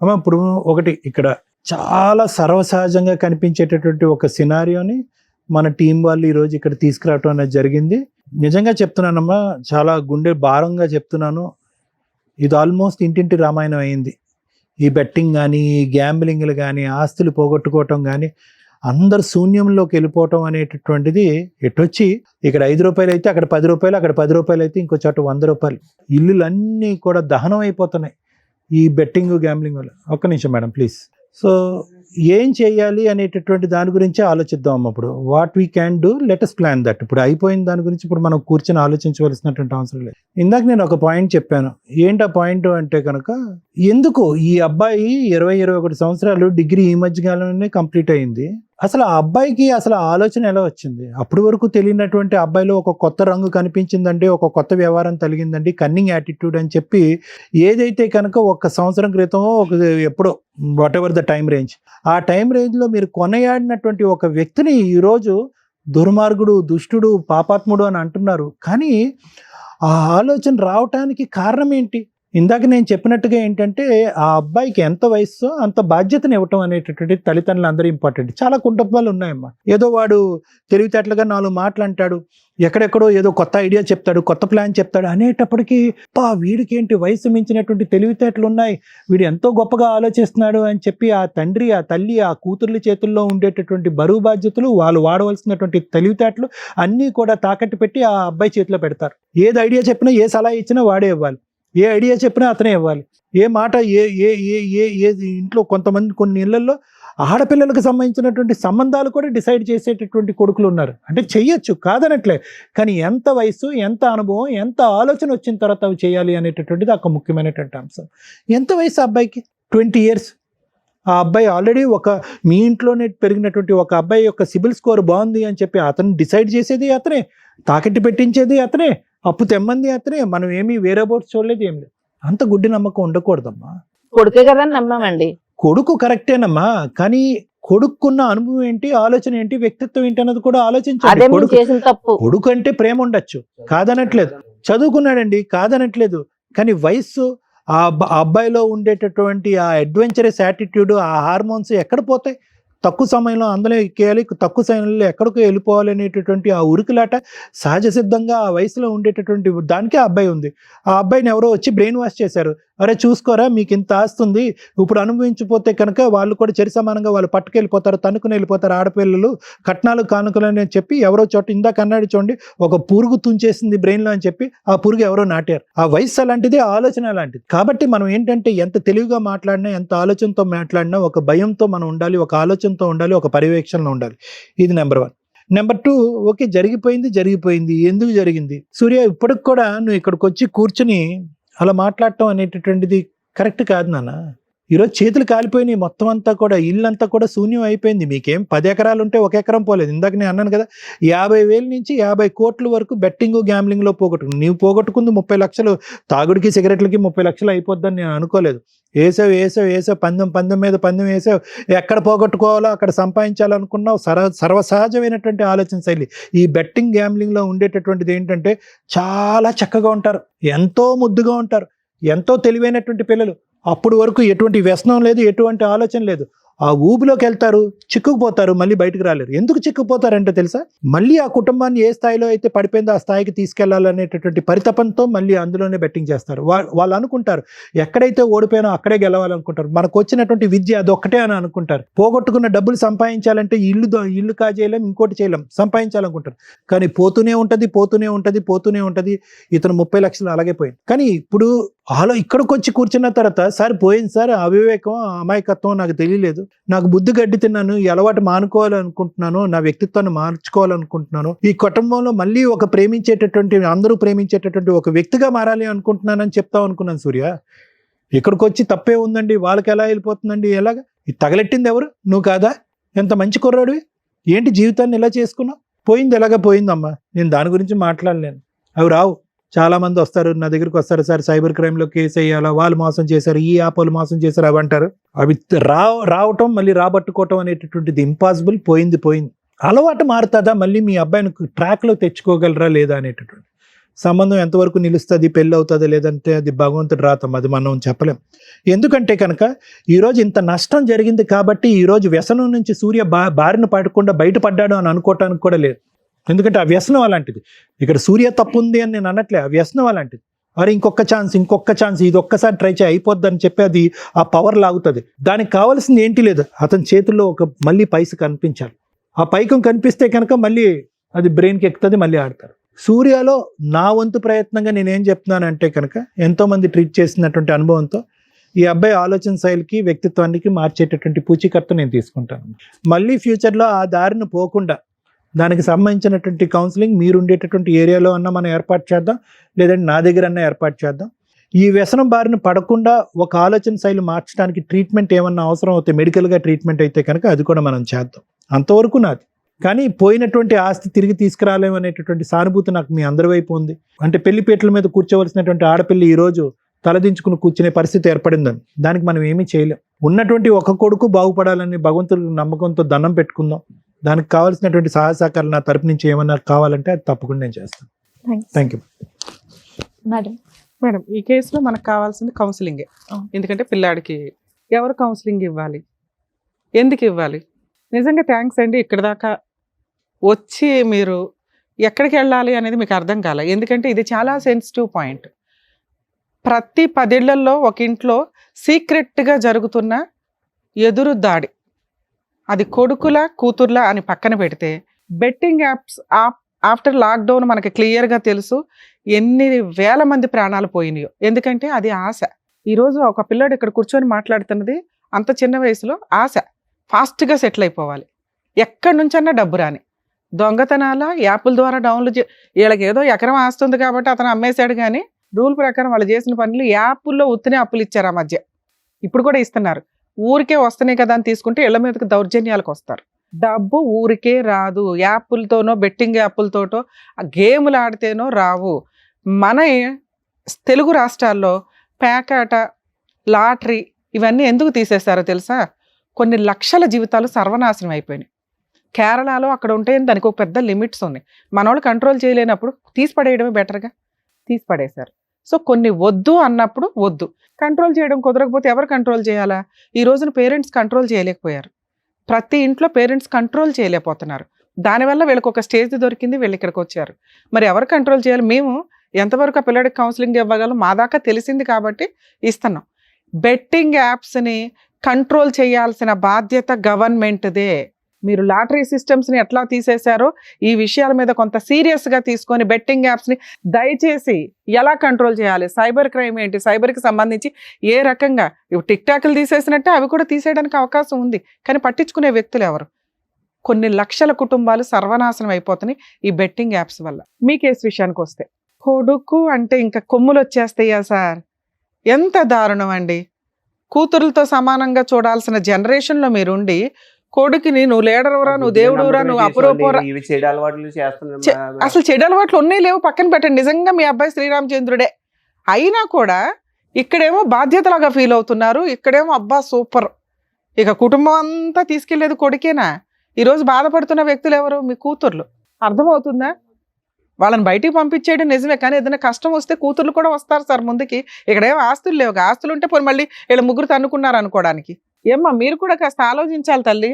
అమ్మ ఇప్పుడు ఒకటి ఇక్కడ చాలా సర్వసహజంగా కనిపించేటటువంటి ఒక సినారియోని మన టీం వాళ్ళు ఈరోజు ఇక్కడ తీసుకురావటం అనేది జరిగింది. నిజంగా చెప్తున్నానమ్మా, చాలా గుండె భారంగా చెప్తున్నాను. ఇది ఆల్మోస్ట్ ఇంటింటి రామాయణం అయింది. ఈ బెట్టింగ్ కానీ, ఈ గ్యాంబ్లింగ్లు కానీ, ఆస్తులు పోగొట్టుకోవటం కానీ, అందరు శూన్యంలోకి వెళ్ళిపోవటం అనేటటువంటిది ఎటొచ్చి ఇక్కడ 5 రూపాయలు అయితే అక్కడ 10 రూపాయలు, అక్కడ 10 రూపాయలు అయితే ఇంకో చోట 100 రూపాయలు. ఇల్లులన్నీ కూడా దహనం అయిపోతున్నాయి ఈ బెట్టింగ్ గ్యాంబ్లింగ్ వల్ల. ఒక్క నిమిషం మేడం ప్లీజ్. సో ఏం చేయాలి అనేటటువంటి దాని గురించి ఆలోచిద్దాం అమ్మ. ఇప్పుడు what we can do, let us plan that. ఇప్పుడు అయిపోయిన దాని గురించి ఇప్పుడు మనం కూర్చొని ఆలోచించవలసినటువంటి అవసరం లేదు. ఇందాక నేను ఒక పాయింట్ చెప్పాను. ఏంటి ఆ పాయింట్ అంటే కనుక, ఎందుకు ఈ అబ్బాయి 20-21 సంవత్సరాలు డిగ్రీ ఈ మధ్యకాలంలోనే కంప్లీట్ అయింది. అసలు ఆ అబ్బాయికి అసలు ఆలోచన ఎలా వచ్చింది? అప్పటి వరకు తెలియనటువంటి అబ్బాయిలో ఒక కొత్త రంగు కనిపించిందండి, ఒక కొత్త వ్యవహారం కలిగిందండి, కన్నింగ్ యాటిట్యూడ్ అని చెప్పి ఏదైతే కనుక 1 సంవత్సరం క్రితం ఎప్పుడో what ever the time range, ఆ టైం రేంజ్లో మీరు కొనయాడినటువంటి ఒక వ్యక్తిని ఈరోజు దుర్మార్గుడు, దుష్టుడు, పాపాత్ముడు అని అంటున్నారు. కానీ ఆ ఆలోచన రావటానికి కారణం ఏంటి? ఇందాక నేను చెప్పినట్టుగా ఏంటంటే, ఆ అబ్బాయికి ఎంత వయస్సో అంత బాధ్యతను ఇవ్వటం అనేటటువంటి తల్లిదండ్రులు అందరూ ఇంపార్టెంట్. చాలా కుటుంబాలు ఉన్నాయమ్మా. ఏదో వాడు తెలివితేటలుగా 4 మాటలు అంటాడు, ఎక్కడెక్కడో ఏదో కొత్త ఐడియా చెప్తాడు, కొత్త ప్లాన్ చెప్తాడు అనేటప్పటికీ వీడికి ఏంటి వయసు మించినటువంటి తెలివితేటలు ఉన్నాయి, వీడు ఎంతో గొప్పగా ఆలోచిస్తున్నాడు అని చెప్పి ఆ తండ్రి, ఆ తల్లి, ఆ కూతుర్ల చేతుల్లో ఉండేటటువంటి బరువు బాధ్యతలు, వాళ్ళు వాడవలసినటువంటి తెలివితేటలు అన్నీ కూడా తాకట్టు పెట్టి ఆ అబ్బాయి చేతిలో పెడతారు. ఏది ఐడియా చెప్పినా, ఏ సలహా ఇచ్చినా వాడే ఇవ్వాలి, ఏ ఐడియా చెప్పినా అతనే ఇవ్వాలి, ఏ మాట ఏ ఏ ఏ ఏ ఏ ఇంట్లో కొన్ని ఇళ్లలో ఆడపిల్లలకు సంబంధించినటువంటి సంబంధాలు కూడా డిసైడ్ చేసేటటువంటి కొడుకులు ఉన్నారు. అంటే చెయ్యొచ్చు, కాదనట్లే, కానీ ఎంత వయసు, ఎంత అనుభవం, ఎంత ఆలోచన వచ్చిన తర్వాత అవి చేయాలి అనేటటువంటిది ఒక ముఖ్యమైనటువంటి అంశం. ఎంత వయసు అబ్బాయికి? 20 years. ఆ అబ్బాయి ఆల్రెడీ మీ ఇంట్లోనే పెరిగినటువంటి ఒక అబ్బాయి యొక్క సిబిల్ స్కోర్ బాగుంది అని చెప్పి అతను డిసైడ్ చేసేది అతనే, తాకట్టు పెట్టించేది అతనే, అప్పు తెమ్మంది అతనే. మనం ఏమీ వేరే బోర్డ్స్ చూడలేదు, ఏం లేదు. అంత గుడ్డి నమ్మకం ఉండకూడదమ్మా. కొడుకే కదా అని నమ్మామండి. కొడుకు కరెక్టేనమ్మా, కానీ కొడుకున్న అనుభవం ఏంటి, ఆలోచన ఏంటి, వ్యక్తిత్వం ఏంటి అన్నది కూడా అదే ఆలోచించాలి. మేము కొడుకు చేసిన తప్పు. కొడుకు అంటే ప్రేమ ఉండొచ్చు, కాదనట్లేదు, చదువుకున్నాడండి, కాదనట్లేదు, కానీ వయస్సు, ఆ అబ్బాయిలో ఉండేటటువంటి ఆ అడ్వెంచరస్ యాటిట్యూడ్, ఆ హార్మోన్స్ ఎక్కడ పోతాయి? తక్కువ సమయంలో అందులో ఎక్కేయాలి, తక్కువ సమయంలో ఎక్కడికో వెళ్ళిపోవాలి అనేటటువంటి ఆ ఉరుకులాట సహజ సిద్ధంగా ఆ వయసులో ఉండేటటువంటి దానికే ఆ అబ్బాయి ఉంది. ఆ అబ్బాయిని ఎవరో వచ్చి బ్రెయిన్ వాష్ చేశారు. అరే చూసుకోరా, మీకు ఇంత ఆస్తుంది, ఇప్పుడు అనుభవించిపోతే కనుక వాళ్ళు కూడా చరి సమానంగా వాళ్ళు పట్టుకెళ్ళిపోతారు, తనుకుని వెళ్ళిపోతారు ఆడపిల్లలు, కట్నాలు కానుకలు అని చెప్పి ఎవరో చోట ఇందాక అన్నాడు చూడండి, ఒక పురుగు తుంచేసింది బ్రెయిన్లో అని చెప్పి ఆ పురుగు ఎవరో నాటారు. ఆ వయసు అలాంటిది, ఆ ఆలోచన అలాంటిది. కాబట్టి మనం ఏంటంటే ఎంత తెలివిగా మాట్లాడినా, ఎంత ఆలోచనతో మాట్లాడినా ఒక భయంతో మనం ఉండాలి, ఒక ఆలోచనతో ఉండాలి, ఒక పర్యవేక్షణలో ఉండాలి. ఇది నెంబర్ 1. నెంబర్ 2, ఓకే జరిగిపోయింది, ఎందుకు జరిగింది? సూర్య, ఇప్పటికి కూడా నువ్వు ఇక్కడికి వచ్చి కూర్చుని అలా మాట్లాడటం అనేటటువంటిది కరెక్ట్ కాదు నాన్న. ఈరోజు చేతులు కాలిపోయినాయి, మొత్తం అంతా కూడా ఇల్లంతా కూడా శూన్యం అయిపోయింది. మీకేం 10 ఎకరాలు ఉంటే 1 ఎకరం పోలేదు. ఇందాక నేను అన్నాను కదా, 50,000 నుంచి 50 కోట్ల వరకు బెట్టింగ్ గ్యాంబ్లింగ్లో పోగొట్టుకుని, నీవు పోగొట్టుకుంది 30 లక్షలు, తాగుడికి సిగరెట్లకి 30 లక్షలు అయిపోద్దని నేను అనుకోలేదు. వేసావు పందెం మీద పందెం వేసావు, ఎక్కడ పోగొట్టుకోవాలో అక్కడ సంపాదించాలనుకున్నావు. సర్వసహజమైనటువంటి ఆలోచన శైలి. ఈ బెట్టింగ్ గ్యాంబ్లింగ్లో ఉండేటటువంటిది ఏంటంటే చాలా చక్కగా ఉంటారు, ఎంతో ముద్దుగా ఉంటారు, ఎంతో తెలివైనటువంటి పిల్లలు. అప్పుడు వరకు ఎటువంటి వ్యసనం లేదు, ఎటువంటి ఆలోచన లేదు. ఆ ఊబిలోకి వెళ్తారు, చిక్కుకుపోతారు, మళ్ళీ బయటకు రాలేరు. ఎందుకు చిక్కుకుపోతారంటే తెలుసా, మళ్ళీ ఆ కుటుంబాన్ని ఏ స్థాయిలో అయితే పడిపోయిందో ఆ స్థాయికి తీసుకెళ్లాలనేటటువంటి పరితపంతో మళ్ళీ అందులోనే బెట్టింగ్ చేస్తారు. వాళ్ళు అనుకుంటారు ఎక్కడైతే ఓడిపోయినా అక్కడే గెలవాలనుకుంటారు. మనకు వచ్చినటువంటి విద్య అదొక్కటే అని అనుకుంటారు. పోగొట్టుకున్న డబ్బులు సంపాదించాలంటే ఇల్లు కాజేయలేం, ఇంకోటి చేయలేం, సంపాదించాలనుకుంటారు. కానీ పోతూనే ఉంటది. ఇతను 30 లక్షలు అలాగే పోయింది. కానీ ఇప్పుడు ఇక్కడికి వచ్చి కూర్చున్న తర్వాత సార్ పోయింది సార్, అవివేకం అమాయకత్వం నాకు తెలియలేదు, నాకు బుద్ధి గడ్డి తిన్నాను, ఈ అలవాటు మానుకోవాలనుకుంటున్నాను, నా వ్యక్తిత్వాన్ని మార్చుకోవాలనుకుంటున్నాను, ఈ కుటుంబంలో మళ్ళీ అందరూ ప్రేమించేటటువంటి ఒక వ్యక్తిగా మారాలి అనుకుంటున్నానని చెప్తాం అనుకున్నాను. సూర్య, ఇక్కడికి వచ్చి తప్పే ఉందండి, వాళ్ళకి ఎలా వెళ్ళిపోతుందండి, ఎలాగా ఇది తగలెట్టింది ఎవరు, నువ్వు కాదా? ఎంత మంచి కుర్రాడివి, ఏంటి జీవితాన్ని ఇలా చేసుకున్నావు? పోయింది ఎలాగా పోయిందమ్మా, నేను దాని గురించి మాట్లాడలేను. అవి రావు. చాలా మంది వస్తారు నా దగ్గరికి వస్తారు, సార్ సైబర్ క్రైమ్ లో కేసు వేయాలా, వాళ్ళు మోసం చేశారు, ఈ యాప్ వాళ్ళు మోసం చేశారు, అవి అంటారు. అవి రావటం మళ్ళీ రాబట్టుకోవటం అనేటటువంటిది ఇంపాసిబుల్. పోయింది. అలవాటు మారుతుందా, మళ్ళీ మీ అబ్బాయిని ట్రాక్ లో తెచ్చుకోగలరా లేదా అనేటటువంటి సంబంధం ఎంతవరకు నిలుస్తుంది, పెళ్ళి అవుతుందా లేదంటే అది భగవంతుడు రాతం, అది మనం చెప్పలేం. ఎందుకంటే కనుక ఈరోజు ఇంత నష్టం జరిగింది కాబట్టి ఈరోజు వ్యసనం నుంచి సూర్య బారిన పడకుండా బయటపడ్డాడు అని అనుకోవటానికి కూడా లేదు. ఎందుకంటే ఆ వ్యసనం అలాంటిది. ఇక్కడ సూర్య తప్పు ఉంది అని నేను అనట్లే, ఆ వ్యసనం అలాంటిది. మరి ఇంకొక ఛాన్స్, ఇది ఒక్కసారి ట్రై చేయి అయిపోద్దని చెప్పి అది ఆ పవర్ లాగుతుంది. దానికి కావాల్సింది ఏంటి లేదు, అతని చేతుల్లో మళ్ళీ పైస కనిపించాలి. ఆ పైకం కనిపిస్తే కనుక మళ్ళీ అది బ్రెయిన్కి ఎక్కుతుంది, మళ్ళీ ఆడతారు. సూర్యలో నా వంతు ప్రయత్నంగా నేనేం చెప్తున్నానంటే కనుక ఎంతోమంది ట్రీట్ చేసినటువంటి అనుభవంతో ఈ అబ్బాయి ఆలోచన శైలికి వ్యక్తిత్వానికి మార్చేటటువంటి పూచీకర్త నేను తీసుకుంటాను. మళ్ళీ ఫ్యూచర్లో ఆ దారిని పోకుండా దానికి సంబంధించినటువంటి కౌన్సిలింగ్ మీరు ఉండేటటువంటి ఏరియాలో అన్నా మనం ఏర్పాటు చేద్దాం, లేదంటే నా దగ్గర అన్నా ఏర్పాటు చేద్దాం. ఈ వ్యసనం బారిన పడకుండా ఒక ఆలోచన శైలి మార్చడానికి ట్రీట్మెంట్ ఏమన్నా అవసరం అవుతే, మెడికల్గా ట్రీట్మెంట్ అయితే కనుక అది కూడా మనం చేద్దాం. అంతవరకు నాది. కానీ పోయినటువంటి ఆస్తి తిరిగి తీసుకురాలేము అనేటటువంటి సానుభూతి నాకు మీ అందరి వైపు ఉంది. అంటే పెళ్లిపేటల మీద కూర్చోవలసినటువంటి ఆడపిల్లి ఈరోజు తలదించుకుని కూర్చునే పరిస్థితి ఏర్పడిందని, దానికి మనం ఏమీ చేయలేం. ఉన్నటువంటి ఒక కొడుకు బాగుపడాలని భగవంతుడికి నమ్మకంతో దండం పెట్టుకుందాం. దానికి కావాల్సినటువంటి సహాయ సహకారాలు నా తరపు నుంచి ఏమన్నా కావాలంటే అది తప్పకుండా నేను చేస్తాను. Thank you madam. ఈ కేసులో మనకు కావాల్సింది కౌన్సిలింగే. ఎందుకంటే పిల్లాడికి ఎవరు కౌన్సిలింగ్ ఇవ్వాలి, ఎందుకు ఇవ్వాలి? నిజంగా థ్యాంక్స్ అండి. ఇక్కడ దాకా వచ్చి మీరు ఎక్కడికి వెళ్ళాలి అనేది మీకు అర్థం కాలే. ఎందుకంటే ఇది చాలా సెన్సిటివ్ పాయింట్. ప్రతి 10 ఏళ్లలో ఒక ఇంట్లో సీక్రెట్గా జరుగుతున్న ఎదురు దాడి, అది కొడుకుల కూతుర్ల అని పక్కన పెడితే, బెట్టింగ్ యాప్స్ ఆఫ్టర్ లాక్డౌన్ మనకి క్లియర్గా తెలుసు ఎన్ని వేల మంది ప్రాణాలు పోయినాయో. ఎందుకంటే అది ఆశ. ఈరోజు ఒక పిల్లాడు ఇక్కడ కూర్చొని మాట్లాడుతున్నది అంత చిన్న వయసులో ఆశ, ఫాస్ట్గా సెటిల్ అయిపోవాలి, ఎక్కడి నుంచన్నా డబ్బు రాని. దొంగతనాల యాప్ల ద్వారా డౌన్లోడ్ వీళ్ళకి ఏదో ఎకరం ఆస్తుంది కాబట్టి అతను అమ్మేశాడు, కానీ రూల్ ప్రకారం వాళ్ళు చేసిన పనులు యాప్ల్లో ఉత్తినే అప్పులు ఇచ్చారు. ఆ మధ్య ఇప్పుడు కూడా ఇస్తున్నారు. ఊరికే వస్తున్నాయి కదా అని తీసుకుంటే ఇళ్ల మీదకి దౌర్జన్యాలకు వస్తారు. డబ్బు ఊరికే రాదు, యాప్లతోనో బెట్టింగ్ యాప్లతోటో గేములు ఆడితేనో రావు. మన తెలుగు రాష్ట్రాల్లో పేకాట, లాటరీ ఇవన్నీ ఎందుకు తీసేస్తారో తెలుసా? కొన్ని లక్షల జీవితాలు సర్వనాశనం అయిపోయినాయి. కేరళలో అక్కడ ఉంటే దానికి ఒక పెద్ద లిమిట్స్ ఉన్నాయి. మనోళ్ళు కంట్రోల్ చేయలేనప్పుడు తీసిపడేయడమే బెటర్గా, తీసిపడేశారు. సో కొన్ని వద్దు అన్నప్పుడు వద్దు. కంట్రోల్ చేయడం కుదరకపోతే ఎవరు కంట్రోల్ చేయాలా? ఈ రోజున పేరెంట్స్ కంట్రోల్ చేయలేకపోయారు. ప్రతి ఇంట్లో పేరెంట్స్ కంట్రోల్ చేయలేకపోతున్నారు. దానివల్ల వీళ్ళకి ఒక స్టేజ్ దొరికింది, వీళ్ళు ఇక్కడికి వచ్చారు. మరి ఎవరు కంట్రోల్ చేయాలి? మేము ఎంతవరకు ఆ పిల్లడికి కౌన్సిలింగ్ ఇవ్వగలం మా దాకా తెలిసింది కాబట్టి ఇస్తున్నాం. బెట్టింగ్ యాప్స్ని కంట్రోల్ చేయాల్సిన బాధ్యత గవర్నమెంట్దే. మీరు లాటరీ సిస్టమ్స్ని ఎట్లా తీసేశారో ఈ విషయాల మీద కొంత సీరియస్గా తీసుకొని బెట్టింగ్ యాప్స్ని దయచేసి ఎలా కంట్రోల్ చేయాలి, సైబర్ క్రైమ్ ఏంటి, సైబర్కి సంబంధించి ఏ రకంగా టిక్ టాక్లు తీసేసినట్టే అవి కూడా తీసేయడానికి అవకాశం ఉంది. కానీ పట్టించుకునే వ్యక్తులు ఎవరు? కొన్ని లక్షల కుటుంబాలు సర్వనాశనం అయిపోతున్నాయి ఈ బెట్టింగ్ యాప్స్ వల్ల. మీ కేసు విషయానికి వస్తే, కొడుకు అంటే ఇంకా కొమ్ములు వచ్చేస్తాయా సార్? ఎంత దారుణం అండి. కూతురులతో సమానంగా చూడాల్సిన జనరేషన్లో మీరుండి కొడుకుని నువ్వు లీడర్వరా, నువ్వు దేవుడురా, నువ్వు అపురూపరా, అసలు చెడు అలవాట్లు ఉన్నాయి లేవు పక్కన పెట్టండి. నిజంగా మీ అబ్బాయి శ్రీరామచంద్రుడే అయినా కూడా ఇక్కడేమో బాధ్యతలాగా ఫీల్ అవుతున్నారు, ఇక్కడేమో అబ్బా సూపర్. ఇక కుటుంబం అంతా తీసుకెళ్లేది కొడుకేనా? ఈరోజు బాధపడుతున్న వ్యక్తులు ఎవరు? మీ కూతుర్లు. అర్థమవుతుందా? వాళ్ళని బయటికి పంపించేయడం నిజమే, కానీ ఏదైనా కష్టం వస్తే కూతుర్లు కూడా వస్తారు సార్ ముందుకి. ఇక్కడేమో ఆస్తులు లేవు, ఆస్తులు ఉంటే పోనీ మళ్ళీ వీళ్ళ ముగ్గురు తన్నుకున్నారు అనుకోవడానికి. ఏమ్మా మీరు కూడా కాస్త ఆలోచించాలి తల్లి.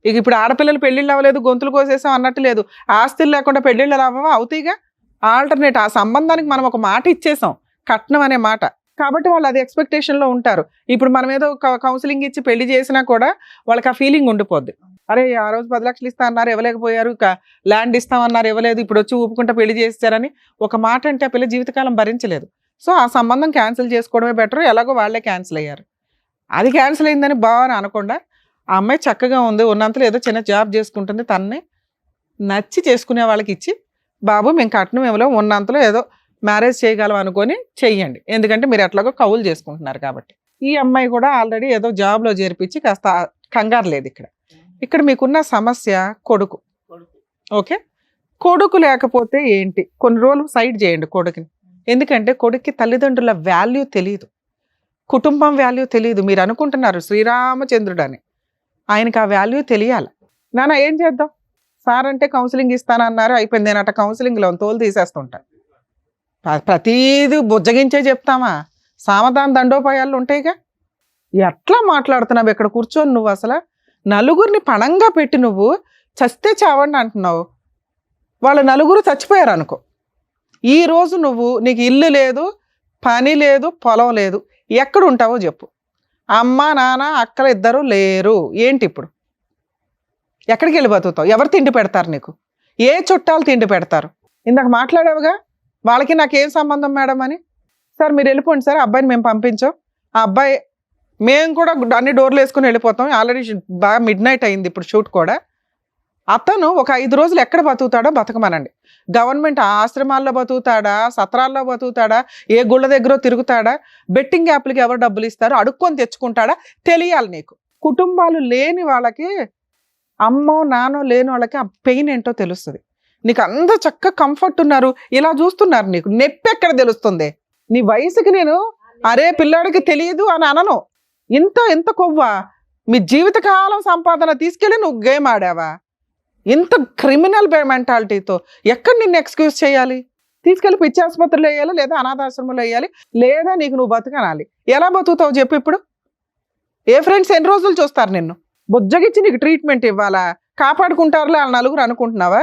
ఇక ఇప్పుడు ఆడపిల్లలు పెళ్ళిళ్ళు అవ్వలేదు, గొంతులు కోసేసాం అన్నట్టు లేదు. ఆస్తులు లేకుండా పెళ్ళిళ్ళు అవ్వవా? అవుతాయిగా. ఆల్టర్నేట్ ఆ సంబంధానికి మనం ఒక మాట ఇచ్చేసాం, కట్నం అనే మాట. కాబట్టి వాళ్ళు అది ఎక్స్పెక్టేషన్లో ఉంటారు. ఇప్పుడు మనం ఏదో కౌన్సిలింగ్ ఇచ్చి పెళ్లి చేసినా కూడా వాళ్ళకి ఆ ఫీలింగ్ ఉండిపోద్ది. అరే ఆ రోజు 10 లక్షలు ఇస్తా అన్నారు ఇవ్వలేకపోయారు, ల్యాండ్ ఇస్తామన్నారు ఇవ్వలేదు, ఇప్పుడు వచ్చి ఊపుకుంటా పెళ్లి చేస్తారని ఒక మాట అంటే ఆ పిల్ల జీవితకాలం భరించలేదు. సో ఆ సంబంధం క్యాన్సిల్ చేసుకోవడమే బెటర్. ఎలాగో వాళ్ళే క్యాన్సిల్ అయ్యారు. అది క్యాన్సిల్ అయిందని బాగా అనకుండా ఆ అమ్మాయి చక్కగా ఉంది, ఉన్నంతలో ఏదో చిన్న జాబ్ చేసుకుంటుంది, తనని నచ్చి చేసుకునే వాళ్ళకి ఇచ్చి బాబు మేము కట్నం ఇవ్వలేం, ఉన్నంతలో ఏదో మ్యారేజ్ చేయగలం అనుకొని చెయ్యండి. ఎందుకంటే మీరు ఎట్లాగో కౌలు చేసుకుంటున్నారు కాబట్టి. ఈ అమ్మాయి కూడా ఆల్రెడీ ఏదో జాబ్లో చేర్పించి కాస్త కంగారు లేదు. ఇక్కడ మీకున్న సమస్య కొడుకు. ఓకే, కొడుకు లేకపోతే ఏంటి, కొన్ని రోజులు సైడ్ చేయండి కొడుకుని. ఎందుకంటే కొడుక్కి తల్లిదండ్రుల వాల్యూ తెలియదు, కుటుంబం వాల్యూ తెలియదు. మీరు అనుకుంటున్నారు శ్రీరామచంద్రుడు అని, ఆయనకి ఆ వాల్యూ తెలియాలి. నాన్న ఏం చేద్దాం, సార్ అంటే కౌన్సిలింగ్ ఇస్తానన్నారు, అయిపోయింది. నేను అట్ట కౌన్సిలింగ్లో తోలు తీసేస్తుంటా. ప్రతీది బుజ్జగించే చెప్తామా? సామధాన దండోపాయాలు ఉంటాయిగా. ఎట్లా మాట్లాడుతున్నావు ఇక్కడ కూర్చొని? నువ్వు అసలు నలుగురిని పణంగా పెట్టి నువ్వు చస్తే చావండి అంటున్నావు. వాళ్ళ నలుగురు చచ్చిపోయారు అనుకో. ఈరోజు నువ్వు నీకు ఇల్లు లేదు, పని లేదు, పొలం లేదు, ఎక్కడ ఉంటావో చెప్పు. అమ్మ నాన్న అక్కలు ఇద్దరు లేరు, ఏంటి ఇప్పుడు? ఎక్కడికి వెళ్ళి బతుకుతావు? ఎవరు తిండి పెడతారు నీకు? ఏ చుట్టాలు తిండి పెడతారు? ఇందాక మాట్లాడావుగా వాళ్ళకి నాకేం సంబంధం మేడం అని. సార్ మీరు వెళ్ళిపోండి సార్, అబ్బాయిని మేము పంపించాం. ఆ అబ్బాయి మేము కూడా అన్ని డోర్లు వేసుకుని వెళ్ళిపోతాం. ఆల్రెడీ బాగా మిడ్ నైట్ అయింది ఇప్పుడు షూట్ కూడా. అతను ఒక 5 రోజులు ఎక్కడ బతుకుతాడో బతకమనండి. గవర్నమెంట్ ఆశ్రమాల్లో బతుకుతాడా, సత్రాల్లో బతుకుతాడా, ఏ గుళ్ళ దగ్గర తిరుగుతాడా, బెట్టింగ్ యాప్లకి ఎవరు డబ్బులు ఇస్తారో అడుక్కొని తెచ్చుకుంటాడా తెలియాలి నీకు. కుటుంబాలు లేని వాళ్ళకి, అమ్మో నాన్నో లేని వాళ్ళకి ఆ పెయిన్ ఏంటో తెలుస్తుంది. నీకు అంత చక్కగా కంఫర్ట్ ఉన్నారు, ఇలా చూస్తున్నారు, నీకు నొప్పి ఎక్కడ తెలుస్తుంది? నీ వయసుకి నేను అరే పిల్లాడికి తెలియదు అని అనను. ఇంత కొవ్వా? మీ జీవితకాలం సంపాదన తీసుకెళ్ళి నువ్వు గేమ్ ఆడావా? ఇంత క్రిమినల్ మెంటాలిటీతో ఎక్కడ నిన్ను ఎక్స్క్యూజ్ చేయాలి? తీసుకెళ్ళి పిచ్చి ఆసుపత్రిలో వేయాలి, లేదా అనాథాశ్రమంలో వేయాలి, లేదా నీకు నువ్వు బతకనాలి. ఎలా బతుకుతావు చెప్పు ఇప్పుడు? ఏ ఫ్రెండ్స్ ఎన్ని రోజులు చూస్తారు నిన్ను? బుజ్జగిచ్చి నీకు ట్రీట్మెంట్ ఇవ్వాలా? కాపాడుకుంటారులే వాళ్ళ నలుగురు అనుకుంటున్నావా?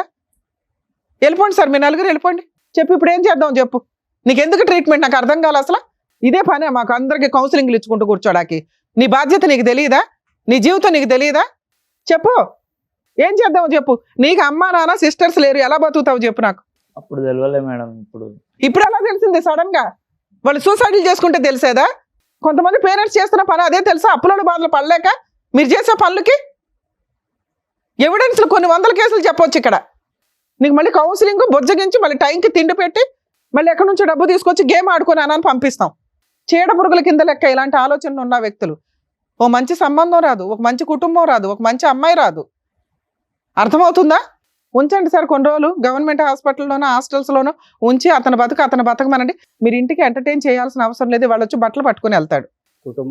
వెళ్ళిపోండి సార్, మీ నలుగురు వెళ్ళిపోండి. చెప్పు ఇప్పుడు ఏం చేద్దాం చెప్పు. నీకు ఎందుకు ట్రీట్మెంట్ నాకు అర్థం కాదు అసలు. ఇదే పనే మాకు అందరికి కౌన్సిలింగ్లు ఇచ్చుకుంటూ కూర్చోడానికి. నీ బాధ్యత నీకు తెలియదా? నీ జీవితం నీకు తెలియదా? చెప్పు ఏం చేద్దాం చెప్పు. నీకు అమ్మా నాన్న సిస్టర్స్ లేరు, ఎలా బతుకుతావు చెప్పు నాకు. అప్పుడు తెలియలే మేడం. ఇప్పుడు ఎలా తెలిసింది సడన్ గా? వాళ్ళు సూసైడ్లు చేసుకుంటే తెలిసేదా? కొంతమంది పేరెంట్స్ చేస్తున్న పని అదే తెలుసా? అప్పులోని బాధలు పడలేక మీరు చేసే పనులకి ఎవిడెన్స్లు కొన్ని 100 కేసులు చెప్పొచ్చు ఇక్కడ. నీకు మళ్ళీ కౌన్సిలింగ్ బొజ్జగించి మళ్ళీ టైంకి తిండి పెట్టి మళ్ళీ ఎక్కడి నుంచో డబ్బు తీసుకొచ్చి గేమ్ ఆడుకొని అని పంపిస్తాం. చీడ పురుగుల కింద లెక్క ఇలాంటి ఆలోచనలు ఉన్న వ్యక్తులు. ఓ మంచి సంబంధం రాదు, ఒక మంచి కుటుంబం రాదు, ఒక మంచి అమ్మాయి రాదు. అర్థమవుతుందా? ఉంచండి సార్ కొన్ని రోజులు గవర్నమెంట్ హాస్పిటల్లోనో హాస్టల్స్లోనో ఉంచి అతను బతకమనండి. మీరు ఇంటికి ఎంటర్టైన్ చేయాల్సిన అవసరం లేదు. వాళ్ళు వచ్చి బట్టలు పట్టుకుని వెళ్తాడు.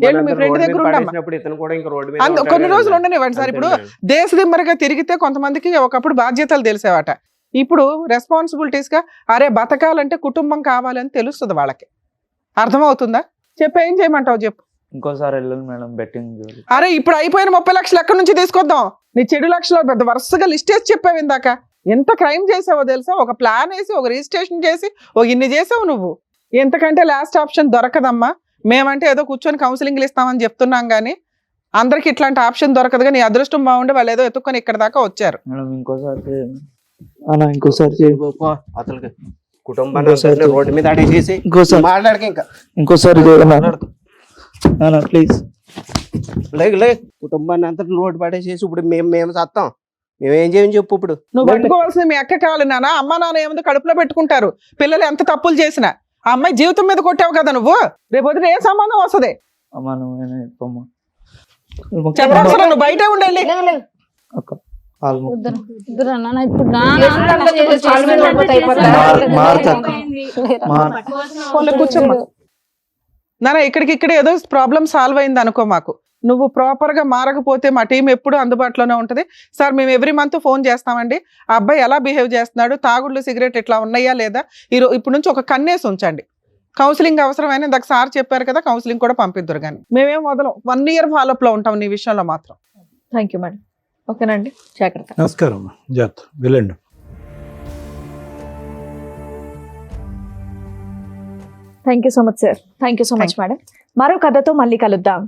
మీ ఫ్రెండ్ దగ్గర ఉండమ్మా, కొన్ని రోజులు ఉండనివ్వండి సార్. ఇప్పుడు దేశదిమ్మరిగా తిరిగితే కొంతమందికి ఒకప్పుడు బాధ్యతలు తెలిసేవాట. ఇప్పుడు రెస్పాన్సిబిలిటీస్ గా అరే బతకాలంటే కుటుంబం కావాలని తెలుస్తుంది వాళ్ళకి. అర్థమవుతుందా? చెప్పు ఏం చేయమంటావు చెప్పు. ఇంకోసారి వెళ్ళాలి మేడం బెట్టింగ్. అరే ఇప్పుడు అయిపోయిన 30 లక్షలు ఎక్కడి నుంచి తీసుకొద్దాం? నీ చెడు లక్షలు పెద్ద వరుసగా లిస్ట్ వేసి చెప్పావు ఇందాక. ఎంత క్రైమ్ చేసావో తెలుసా? ఒక ప్లాన్ వేసి, ఒక రిజిస్ట్రేషన్ చేసి, ఇన్ని చేసావు నువ్వు. ఎంతకంటే లాస్ట్ ఆప్షన్ దొరకదమ్మా. మేమంటే ఏదో కూర్చొని కౌన్సిలింగ్లు ఇస్తామని చెప్తున్నాం కానీ అందరికి ఇట్లాంటి ఆప్షన్ దొరకదుగా. నీ అదృష్టం బాగుండి వాళ్ళు ఏదో ఎత్తుక్కొని ఇక్కడ దాకా వచ్చారు. అసలు కుటుంబాన్ని రోడ్డు మీద అడిగేసి మాట్లాడక ఇంకా ఇంకోసారి ప్లీజ్ కుటుంబాన్ని అంతా రోడ్డు పడేసేసి ఇప్పుడు మేము సత్తాం. మేమేం చేయని చెప్పు. ఇప్పుడు నువ్వు పట్టుకోవాల్సింది మీ అక్క కావాలి నాన్న. అమ్మ నాన్న ఏముంది కడుపులో పెట్టుకుంటారు. పిల్లలు ఎంత తప్పులు చేసినా ఆ అమ్మాయి జీవితం మీద కొట్టావు కదా నువ్వు. రేపు వదిన ఏ సంబంధం వస్తుంది? చెప్పాల్సిన నువ్వు బయట ఉండాలి. కూర్చోమ్మా నాన్న. ఇక్కడికిక్కడ ఏదో ప్రాబ్లం సాల్వ్ అయింది అనుకో. మాకు నువ్వు ప్రాపర్గా మారకపోతే మా టీం ఎప్పుడు అందుబాటులోనే ఉంటుంది. సార్ మేము ఎవ్రీ మంత్ ఫోన్ చేస్తామండి. ఆ అబ్బాయి ఎలా బిహేవ్ చేస్తున్నాడు, తాగుళ్ళు సిగరెట్ ఇట్లా ఉన్నాయా లేదా, ఇప్పుడు నుంచి ఒక కన్నేసి ఉంచండి. కౌన్సిలింగ్ అవసరమైన ఇందాక సార్ చెప్పారు కదా, కౌన్సిలింగ్ కూడా పంపిద్దరు. కానీ మేమేం వదలం, 1 year ఫాలోఅప్ లో ఉంటాం నీ విషయంలో మాత్రం. Thank you madam. ఓకేనండి, జాగ్రత్త. నమస్కారం అమ్మా, జాగ్రత్త, వెళ్ళండి. Thank you so much sir. Thank you so much madam. మరో కథతో మళ్ళీ కలుద్దాం.